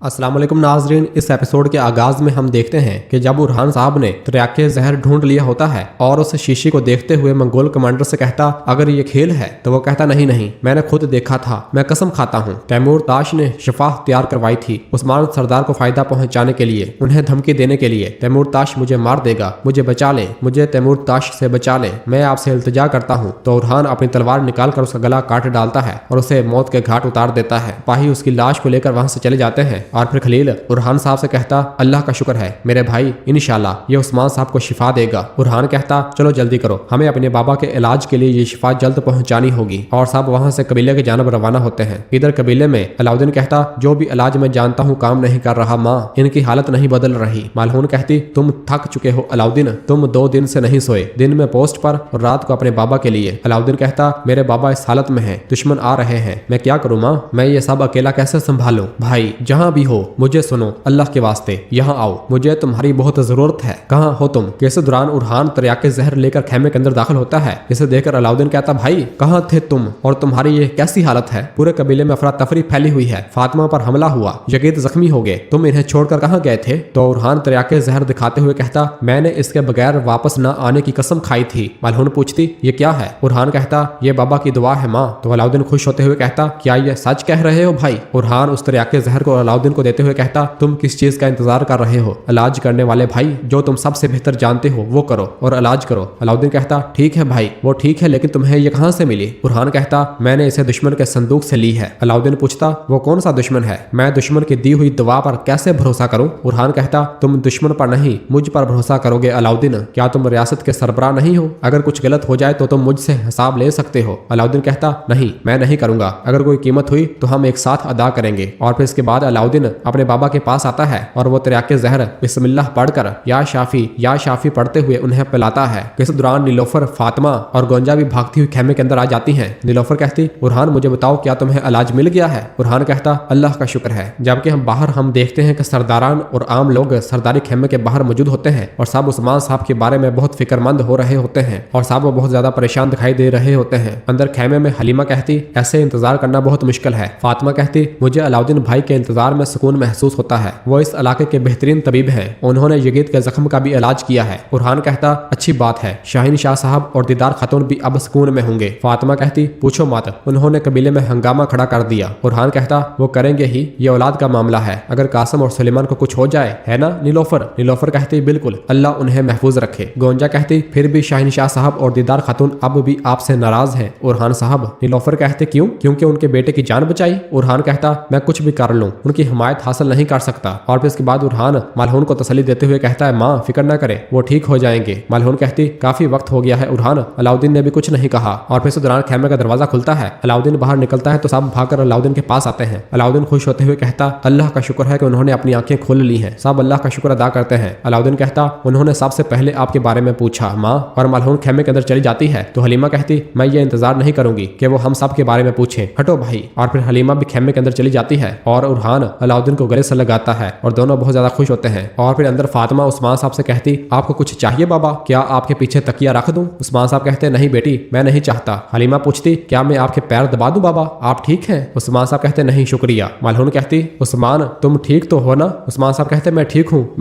अस्सलाम वालेकुम नाजरीन, इस एपिसोड के आगाज में हम देखते हैं कि जब बुरहान साहब ने त्रियाके जहर ढूंढ लिया होता है और उस शीशी को देखते हुए मंगोल कमांडर से कहता अगर ये खेल है, तो वो कहता नहीं नहीं, मैंने खुद देखा था, मैं कसम खाता हूँ। तैमूर ताश ने शफा तैयार करवाई थी उस्मान सरदार को फायदा पहुंचाने के लिए, उन्हें धमकी देने के लिए। तैमूर ताश मुझे मार देगा, मुझे बचा ले, मुझे तैमूर ताश से बचा ले, मैं आपसे इल्तिजा करता हूँ। तो बुरहान अपनी तलवार निकाल कर उसका गला काट डालता है और उसे मौत के घाट उतार देता है। सिपाही उसकी लाश को लेकर वहां से चले जाते हैं और फिर खलील बुरहान साहब से कहता अल्लाह का शुक्र है मेरे भाई, इंशाल्लाह ये उस्मान साहब को शिफा देगा। बुरहान कहता चलो जल्दी करो, हमें अपने बाबा के इलाज के लिए ये शिफा जल्द पहुंचानी होगी। और साहब वहां से कबीले की जानब रवाना होते हैं। इधर कबीले में अलाउद्दीन कहता जो भी इलाज मैं जानता हूँ काम नहीं कर रहा माँ, इनकी हालत नहीं बदल रही। मालहून कहती तुम थक चुके हो अलाउद्दीन, तुम 2 दिन से नहीं सोए, दिन में पोस्ट पर और रात को अपने बाबा के लिए। अलाउद्दीन कहता मेरे बाबा इस हालत में है, दुश्मन आ रहे हैं, मैं क्या करूँ माँ, मैं ये सब अकेला कैसे संभालूं। भाई जहाँ भी हो मुझे सुनो, अल्लाह के वास्ते यहाँ आओ, मुझे तुम्हारी बहुत जरूरत है। कहाँ हो तुम। इस दौरान बुरहान त्रियाके जहर लेकर खेमे के अंदर दाखिल होता है। इसे देखकर अलाउद्दीन कहता भाई कहाँ थे तुम और तुम्हारी ये कैसी हालत है। पूरे कबीले में अफरा तफरी फैली हुई है, फातिमा पर हमला हुआ, यजीद जख्मी हो गए, तुम इन्हें छोड़कर कहाँ गए थे। तो बुरहान त्रियाके जहर दिखाते हुए कहता मैंने इसके बगैर वापस न आने की कसम खाई थी। मालहून पूछती ये क्या है। बुरहान कहता ये बाबा की दुआ है माँ। तो अलाउद्दीन खुश होते हुए कहता क्या ये सच कह रहे हो भाई। बुरहान उस त्रियाके जहर को अलाउद्दीन को देते हुए कहता तुम किस चीज का इंतजार कर रहे हो, इलाज करने वाले भाई, जो तुम सबसे बेहतर जानते हो वो करो और इलाज करो। अलाउद्दीन कहता ठीक है भाई, वो ठीक है, लेकिन तुम्हें ये कहां से मिली। बुरहान कहता मैंने इसे दुश्मन के संदूक से ली है। अलाउद्दीन पूछता वो कौन सा दुश्मन है, मैं दुश्मन की दी हुई दवा पर कैसे भरोसा करूं। बुरहान कहता तुम दुश्मन पर नहीं मुझ पर भरोसा करोगे अलाउद्दीन, क्या तुम रियासत के सरबराह नहीं हो, अगर कुछ गलत हो जाए तो तुम मुझसे हिसाब ले सकते हो। अलाउद्दीन कहता नहीं मैं नहीं करूंगा, अगर कोई कीमत हुई तो हम एक साथ अदा करेंगे। और फिर इसके बाद अलाउद्दीन अपने बाबा के पास आता है और वो त्रियाके जहर बिस्मिल्लाह पढ़कर या शाफी पढ़ते हुए उन्हें पिलाता है। इस दौरान नीलोफर, फातिमा और गोंजा भी भागती हुई खेमे के अंदर आ जाती हैं। नीलोफर कहती बुरहान मुझे बताओ क्या तुम्हें इलाज मिल गया है। बुरहान कहता अल्लाह का शुक्र है। जबकि हम देखते हैं कि सरदारान और आम लोग सरदारी खेमे के बाहर मौजूद होते हैं और सब उस्मान साहब के बारे में बहुत फिक्रमंद हो रहे होते हैं और सब वो बहुत ज्यादा परेशान दिखाई दे रहे होते हैं। अंदर खेमे में हलीमा कहती ऐसे इंतजार करना बहुत मुश्किल है। फातिमा कहती मुझे अलाउद्दीन भाई के इंतजार में सुकून महसूस होता है, वो इस इलाके के बेहतरीन तबीब हैं, उन्होंने यजीद के जख्म का भी इलाज किया है। बुरहान कहता अच्छी बात है, शाहीन शाह साहब और दीदार खातून भी अब सुकून में होंगे। फातिमा कहती पूछो मत, उन्होंने कबीले में हंगामा खड़ा कर दिया। बुरहान कहता वो करेंगे ही, ये औलाद का मामला है, अगर कासिम और सुलेमान को कुछ हो जाए, है ना नीलोफर कहती बिल्कुल, अल्लाह उन्हें महफूज रखे। गोंजा कहती फिर भी शाहीन शाह साहब और दीदार खातून अब भी आपसे नाराज हैं बुरहान साहब। नीलोफर कहते क्यों, क्योंकि उनके बेटे की जान बचाई। बुरहान कहता मैं कुछ भी कर लूं, उनकी हिमायत हासिल नहीं कर सकता। और फिर इसके बाद बुरहान मालहून को तसल्ली देते हुए कहता है माँ फिक्र न करे, वो ठीक हो जाएंगे। मालहून कहती काफी वक्त हो गया है बुरहान, अलाउद्दीन ने भी कुछ नहीं कहा। और फिर इस दौरान खेमे का दरवाजा खुलता है, अलाउद्दीन बाहर निकलता है तो सब भागकर अलाउद्दीन के पास आते हैं। अलाउद्दीन खुश होते हुए कहता अल्लाह का शुक्र है कि उन्होंने अपनी आंखें खोल ली हैं। सब अल्लाह का शुक्र अदा करते हैं। अलाउद्दीन कहता उन्होंने सबसे पहले आपके बारे में पूछा माँ। और मालहून खेमे के अंदर चली जाती है तो हलीमा कहती मैं ये इंतजार नहीं करूंगी कि वो हम सब के बारे में पूछे, हटो भाई। और फिर हलीमा भी खेमे के अंदर चली जाती है और बुरहान अलाउद्दीन को गले से लगाता है और दोनों बहुत ज्यादा खुश होते हैं। और फिर अंदर फातिमा उस्मान साहब से कहती आपको कुछ चाहिए बाबा, क्या आपके पीछे तकिया रख दूं। उस्मान साहब कहते नहीं बेटी मैं नहीं चाहता। हलीमा पूछती क्या मैं आपके पैर दबा दूं बाबा, आप ठीक हैं। उस्मान साहब कहते नहीं शुक्रिया। मालहून कहती उस्मान तुम ठीक तो हो ना। उस्मान साहब कहते मैं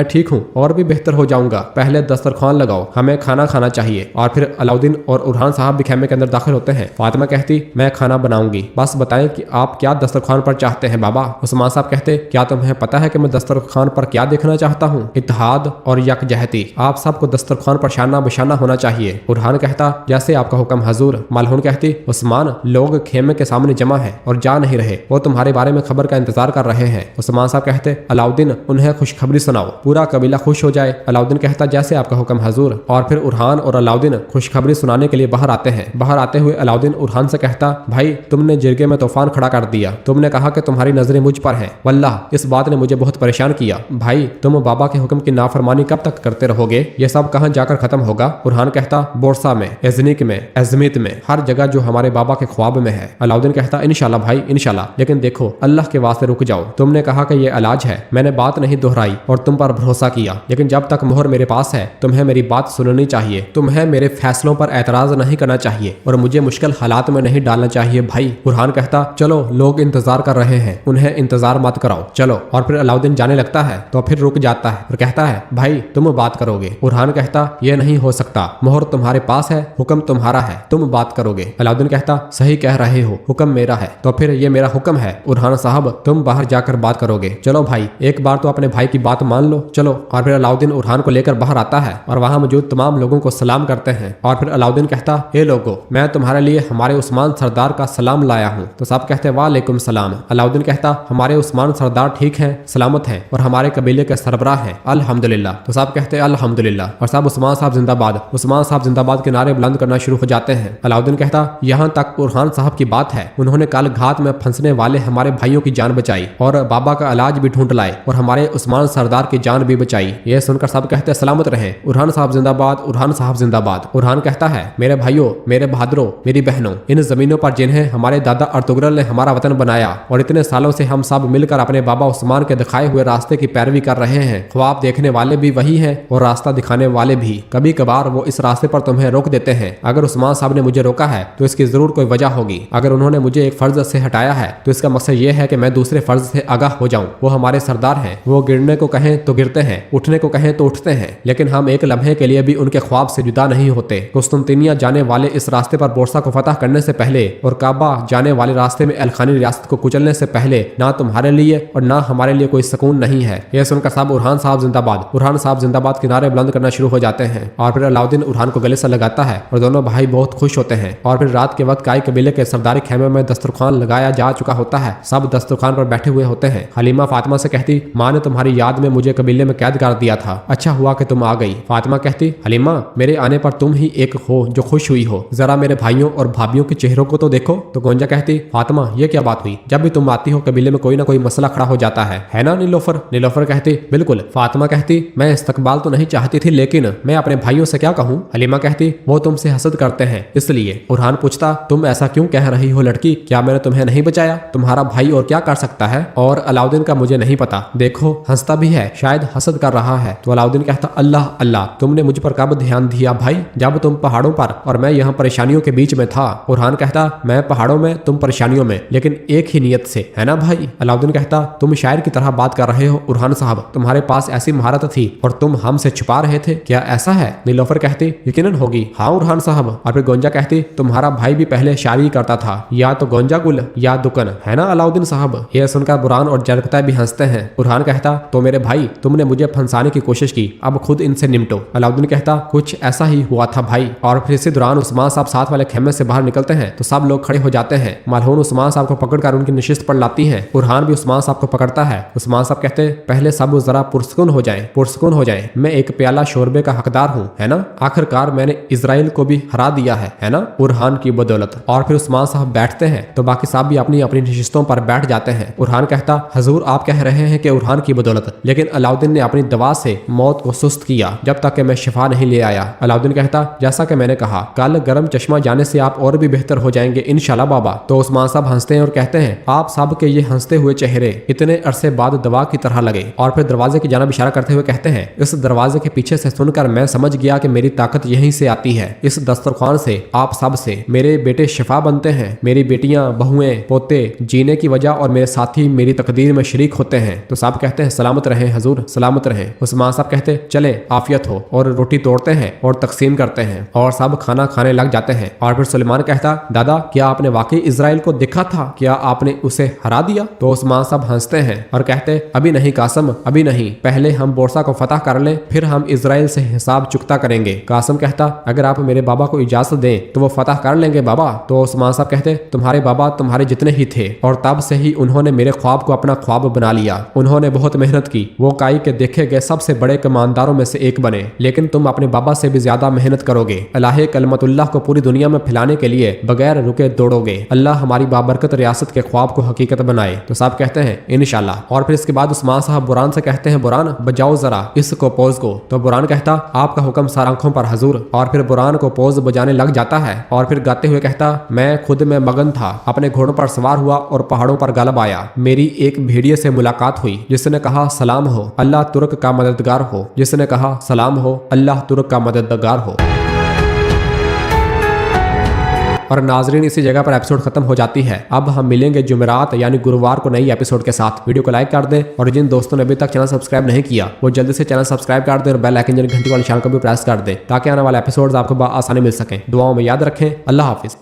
ठीक हूँ और भी बेहतर हो जाऊंगा, पहले दस्तरखान लगाओ, हमें खाना खाना चाहिए। और फिर अलाउद्दीन और बुरहान साहब भी खेमे के अंदर दाखिल होते हैं। फातिमा कहती मैं खाना बनाऊंगी, बस बताएं कि आप क्या दस्तरखान पर चाहते हैं बाबा। उस्मान साहब कहते क्या तुम्हें पता है कि मैं दस्तरखान पर क्या देखना चाहता हूँ, इत्तेहाद और यकजहती, आप सबको दस्तरखान पर शाना बशाना होना चाहिए। बुरहान कहता जैसे आपका हुक्म हजूर। मालहून कहती उस्मान लोग खेमे के सामने जमा है और जा नहीं रहे, वो तुम्हारे बारे में खबर का इंतजार कर रहे हैं। उस्मान साहब कहते अलाउद्दीन उन्हें खुशखबरी सुनाओ, पूरा कबीला खुश हो जाए। अलाउद्दीन कहता जैसे आपका हुक्म हजूर। और फिर बुरहान और अलाउद्दीन खुशखबरी सुनाने के लिए बाहर आते हैं। बाहर आते हुए अलाउद्दीन बुरहान से कहता भाई तुमने जिरगे में तूफान खड़ा कर दिया, तुमने कहा कि तुम्हारी नजरें मुझ पर हैं, वल्लाह इस बात ने मुझे बहुत परेशान किया। भाई तुम बाबा के हुक्म की नाफरमानी कब तक करते रहोगे, ये सब कहाँ जाकर खत्म होगा। बुरहान कहता बोरसा में, एजनिक में, एजमित में, हर जगह जो हमारे बाबा के ख्वाब में है। अलाउद्दीन कहता इंशाल्लाह भाई इंशाल्लाह, लेकिन देखो अल्लाह के वास्ते रुक जाओ, तुमने कहा कि ये इलाज है, मैंने बात नहीं दोहराई और तुम पर भरोसा किया, लेकिन जब तक मोहर मेरे पास है तुम्हें मेरी बात सुननी चाहिए, तुम्हें मेरे फैसलों पर एतराज नहीं करना चाहिए और मुझे मुश्किल हालात में नहीं डालना चाहिए। भाई बुरहान कहता चलो लोग इंतजार कर रहे हैं, उन्हें इंतजार मत घबराओ, चलो। और फिर अलाउद्दीन जाने लगता है तो फिर रुक जाता है और कहता है भाई तुम बात करोगे। बुरहान कहता यह नहीं हो सकता, मोहर तुम्हारे पास है, हुक्म तुम्हारा है, तुम बात करोगे। अलाउद्दीन कहता सही कह रहे हो, हुक्म मेरा है, तो फिर ये मेरा हुक्म है बुरहान साहब, तुम बाहर जाकर बात करोगे। चलो भाई, एक बार तो अपने भाई की बात मान लो, चलो। और फिर अलाउद्दीन बुरहान को लेकर बाहर आता है और वहां मौजूद तमाम लोगों को सलाम करते हैं। और फिर अलाउद्दीन कहता ए लोगो, मैं तुम्हारे लिए हमारे उस्मान सरदार का सलाम लाया हूँ। तो सब कहते वालेकुम सलाम। अलाउद्दीन कहता हमारे उस्मान सरदार ठीक हैं, सलामत हैं और हमारे कबीले के सरबराह हैं, अल्हम्दुलिल्लाह। तो सब कहते अल्हम्दुलिल्लाह और सब उस्मान साहब जिंदाबाद, उस्मान साहब जिंदाबाद के नारे बुलंद करना शुरू हो जाते हैं। अलाउद्दीन कहता यहाँ तक बुरहान साहब की बात है, उन्होंने कल घात में फंसने वाले हमारे भाइयों की जान बचाई और बाबा का इलाज भी ढूंढ लाए और हमारे उस्मान सरदार की जान भी बचाई। ये सुनकर सब कहते सलामत रहे, बुरहान साहब जिंदाबाद, बुरहान साहब जिंदाबाद। बुरहान कहता है मेरे भाइयों, मेरे बहादुरों, मेरी बहनों, इन जमीनों पर जिन्हें हमारे दादा अर्तुगरुल ने हमारा वतन बनाया और इतने सालों से हम सब मिलकर अपने बाबा उस्मान के दिखाए हुए रास्ते की पैरवी कर रहे हैं। ख्वाब देखने वाले भी वही हैं और रास्ता दिखाने वाले भी। कभी कभार वो इस रास्ते पर तुम्हें रोक देते हैं। अगर उस्मान साहब ने मुझे रोका है तो इसकी जरूर कोई वजह होगी। अगर उन्होंने मुझे एक फर्ज से हटाया है तो इसका मकसद ये है कि मैं दूसरे फर्ज से आगाह हो जाऊं। वो हमारे सरदार हैं, वो गिरने को कहें तो गिरते हैं, उठने को कहें तो उठते हैं, लेकिन हम एक लम्हे के लिए भी उनके ख्वाब से जुदा नहीं होते। कुस्तुनतिनिया जाने वाले इस रास्ते पर बोरसा को फतह करने से पहले और काबा जाने वाले रास्ते में अलखानी रियासत को कुचलने से पहले ना तुम्हारे लिए और ना हमारे लिए कोई सुकून नहीं है। यह सुनकर साहब बुरहान साहब जिंदाबाद, बुरहान साहब जिंदाबाद के नारे बुलंद करना शुरू हो जाते हैं। और फिर अलाउद्दीन बुरहान को गले से लगाता है और दोनों भाई बहुत खुश होते हैं। और फिर रात के वक्त काई कबीले के सरदारी खेमे में दस्तरखान लगाया जा चुका होता है। सब दस्तरखान पर बैठे हुए होते हैं। हलीमा फातिमा से कहती माँ ने तुम्हारी याद में मुझे कबीले में कैद कर दिया था, अच्छा हुआ कि तुम आ गई। फातिमा कहती हलीमा मेरे आने पर तुम ही एक हो जो खुश हुई हो, जरा मेरे भाइयों और भाभियों के चेहरों को तो देखो। तो गोंजा कहती फातिमा ये क्या बात हुई, जब भी तुम आती हो कबीले में कोई ना कोई मसला खड़ा हो जाता है ना नीलोफर। नीलोफर कहती बिल्कुल। फातिमा कहती मैं इस्तकबाल तो नहीं चाहती थी, लेकिन मैं अपने भाइयों से क्या कहूँ। हलीमा कहती वो तुमसे हसद करते हैं इसलिए। बुरहान पूछता तुम ऐसा क्यों कह रही हो लड़की, क्या मैंने तुम्हें नहीं बचाया, तुम्हारा भाई और क्या कर सकता है। और अलाउद्दीन का मुझे नहीं पता, देखो हंसता भी है, शायद हसद कर रहा है। तो अलाउद्दीन कहता अल्लाह अल्लाह, तुमने मुझ पर कब ध्यान दिया भाई, जब तुम पहाड़ों पर और मैं यहाँ परेशानियों के बीच में था। बुरहान कहता मैं पहाड़ों में, तुम परेशानियों में, लेकिन एक ही नियत से, है ना भाई। अलाउद्दीन कहता तुम शायर की तरह बात कर रहे हो बुरहान साहब, तुम्हारे पास ऐसी महारत थी और तुम हमसे छुपा रहे थे, क्या ऐसा है। नीलोफर कहती यकीनन होगी, हाँ बुरहान साहब। और फिर गोंजा कहती तुम्हारा भाई भी पहले शायरी करता था, या तो गोंजा गुल या दुकन, है ना अलाउद्दीन साहब। यह सुनकर बुरहान और जरकता भी हंसते हैं। बुरहान कहता तो मेरे भाई तुमने मुझे फंसाने की कोशिश की, अब खुद इनसे निपटो। अलाउद्दीन कहता कुछ ऐसा ही हुआ था भाई। और फिर इसी दौरान उस्मान साहब साथ वाले खेमे से बाहर निकलते हैं तो सब लोग खड़े हो जाते हैं। मलहून उस्मान साहब को पकड़कर उनकी नशिस्त पर लाती है। बुरहान भी उस्मान साहब को पकड़ता है। उस्मान साहब कहते पहले सब जरा पुरसकून हो जाएं, पुरसकून हो जाएं, मैं एक प्याला शोरबे का हकदार हूँ, है ना। आखिरकार मैंने इजराइल को भी हरा दिया है ना, बुरहान की बदौलत। और फिर उस्मान साहब बैठते हैं तो बाकी साहब भी अपनी अपनी नशिस्तों पर बैठ जाते हैं। बुरहान कहता हजूर आप कह रहे हैं कि बुरहान की बदौलत, लेकिन अलाउद्दीन ने अपनी दवा से मौत को सुस्त किया जब तक कि मैं शिफा नहीं ले आया। अलाउद्दीन कहता जैसा कि मैंने कहा कल गर्म चश्मा जाने से आप और भी बेहतर हो जाएंगे इंशाल्लाह बाबा। तो उस्मान साहब हंसते हैं और कहते हैं आप सब के ये हंसते हुए चेहरे इतने अरसे बाद दवा की तरह लगे। और फिर दरवाजे की जानिब इशारा करते हुए कहते हैं इस दरवाजे के पीछे से सुनकर मैं समझ गया कि मेरी ताकत यहीं से आती है। इस दस्तरखान से आप सब से मेरे बेटे शिफा बनते हैं, मेरी बेटियां बहुएं पोते जीने की वजह और मेरे साथी मेरी तकदीर में शरीक होते हैं। तो साहब कहते हैं सलामत रहे हजूर, सलामत रहे। उस्मान साहब कहते चले आफियत हो, और रोटी तोड़ते हैं और तकसीम करते हैं और सब खाना खाने लग जाते हैं। और फिर सुलेमान कहता दादा क्या आपने वाकई इजराइल को देखा था, क्या आपने उसे हरा दिया। तो उस्मान साहब हंसते हैं और कहते अभी नहीं कासम, अभी नहीं, पहले हम बोरसा को फतह कर लें, फिर हम इजराइल से हिसाब चुकता करेंगे। कासम कहता अगर आप मेरे बाबा को इजाजत दें तो वो फतह कर लेंगे बाबा। तो उस्मान साहब कहते तुम्हारे बाबा तुम्हारे जितने ही थे और तब से ही उन्होंने मेरे ख्वाब को अपना ख्वाब बना लिया। उन्होंने बहुत मेहनत की, वो काई के देखे गए सबसे बड़े कमानदारों में से एक बने, लेकिन तुम अपने बाबा से भी ज्यादा मेहनत करोगे। अल्लाह कलमतुल्लाह को पूरी दुनिया में फैलाने के लिए बगैर रुके दौड़ोगे। अल्लाह हमारी बाबरकत रियासत के ख्वाब को हकीकत बनाए। तो साहब कहते हैं इंशाल्लाह। और फिर इसके बाद उस्मान साहब बुरहान से कहते हैं बुरहान बजाओ जरा इसको पोज को। तो बुरहान कहता आपका हुक्म सर आंखों पर हजूर। और फिर बुरहान को पोज बजाने लग जाता है और फिर गाते हुए कहता मैं खुद में मगन था, अपने घोड़ों पर सवार हुआ और पहाड़ों पर गलब आया। मेरी एक भेड़िए से मुलाकात हुई जिसने कहा सलाम हो, अल्लाह तुर्क का मददगार हो। जिसने कहा सलाम हो, अल्लाह तुर्क का मददगार हो। और नाजरीन इसी जगह पर एपिसोड खत्म हो जाती है। अब हम मिलेंगे जुमेरात यानी गुरुवार को नई एपिसोड के साथ। वीडियो को लाइक कर दें और जिन दोस्तों ने अभी तक चैनल सब्सक्राइब नहीं किया वो जल्दी से चैनल सब्सक्राइब कर दें और बेल आइकन घंटी वाले निशान को भी प्रेस कर दें ताकि आने वाले एपिसोड्स आपको आसानी मिल सकें। दुआओं में याद रखें। अल्लाह हाफिज।